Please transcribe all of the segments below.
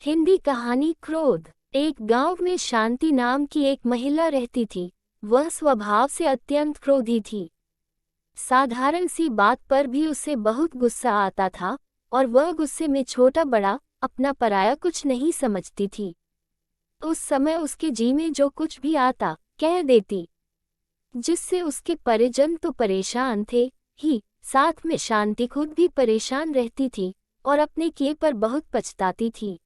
हिंदी कहानी क्रोध। एक गांव में शांति नाम की एक महिला रहती थी। वह स्वभाव से अत्यंत क्रोधी थी। साधारण सी बात पर भी उसे बहुत गुस्सा आता था और वह गुस्से में छोटा बड़ा, अपना पराया कुछ नहीं समझती थी। उस समय उसके जी में जो कुछ भी आता कह देती, जिससे उसके परिजन तो परेशान थे ही, साथ में शांति खुद भी परेशान रहती थी और अपने किए पर बहुत पछताती थी।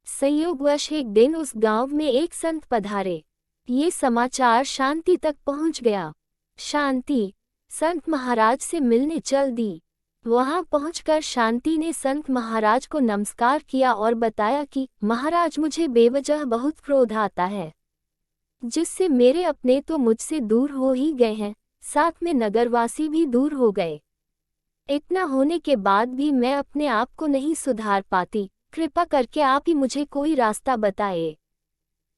संयोगवश एक दिन उस गांव में एक संत पधारे। ये समाचार शांति तक पहुंच गया। शांति संत महाराज से मिलने चल दी। वहां पहुंचकर शांति ने संत महाराज को नमस्कार किया और बताया कि महाराज, मुझे बेवजह बहुत क्रोध आता है, जिससे मेरे अपने तो मुझसे दूर हो ही गए हैं, साथ में नगरवासी भी दूर हो गए। इतना होने के बाद भी मैं अपने आप को नहीं सुधार पाती। कृपा करके आप ही मुझे कोई रास्ता बताए।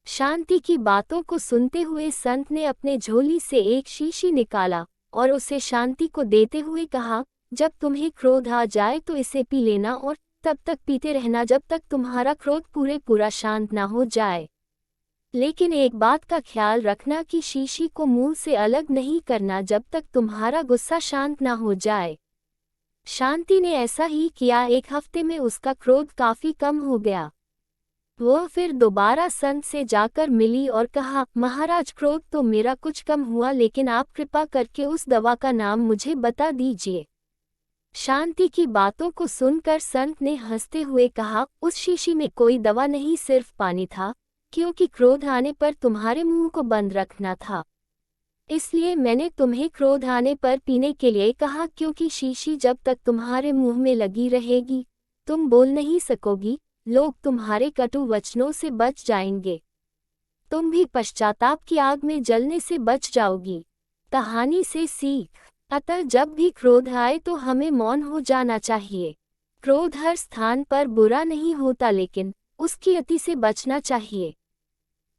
शांति की बातों को सुनते हुए संत ने अपने झोली से एक शीशी निकाला और उसे शांति को देते हुए कहा, जब तुम्हें क्रोध आ जाए तो इसे पी लेना और तब तक पीते रहना जब तक तुम्हारा क्रोध पूरा शांत ना हो जाए। लेकिन एक बात का ख्याल रखना कि शीशी को मुंह से अलग नहीं करना जब तक तुम्हारा गुस्सा शांत ना हो जाए। शांति ने ऐसा ही किया। एक हफ्ते में उसका क्रोध काफी कम हो गया। वह फिर दोबारा संत से जाकर मिली और कहा, महाराज, क्रोध तो मेरा कुछ कम हुआ, लेकिन आप कृपा करके उस दवा का नाम मुझे बता दीजिए। शांति की बातों को सुनकर संत ने हंसते हुए कहा, उस शीशी में कोई दवा नहीं, सिर्फ पानी था, क्योंकि क्रोध आने पर तुम्हारे मुंह को बंद रखना था, इसलिए मैंने तुम्हें क्रोध आने पर पीने के लिए कहा, क्योंकि शीशी जब तक तुम्हारे मुंह में लगी रहेगी तुम बोल नहीं सकोगी, लोग तुम्हारे कटु वचनों से बच जाएंगे, तुम भी पश्चाताप की आग में जलने से बच जाओगी। कहानी से सीख। अतः जब भी क्रोध आए तो हमें मौन हो जाना चाहिए। क्रोध हर स्थान पर बुरा नहीं होता, लेकिन उसकी अति से बचना चाहिए।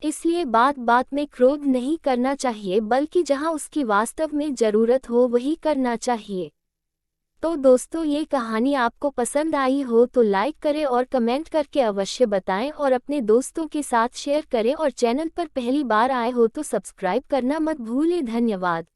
इसलिए बात बात में क्रोध नहीं करना चाहिए, बल्कि जहां उसकी वास्तव में जरूरत हो वही करना चाहिए। तो दोस्तों, ये कहानी आपको पसंद आई हो तो लाइक करें और कमेंट करके अवश्य बताएं और अपने दोस्तों के साथ शेयर करें और चैनल पर पहली बार आए हो तो सब्सक्राइब करना मत भूलें। धन्यवाद।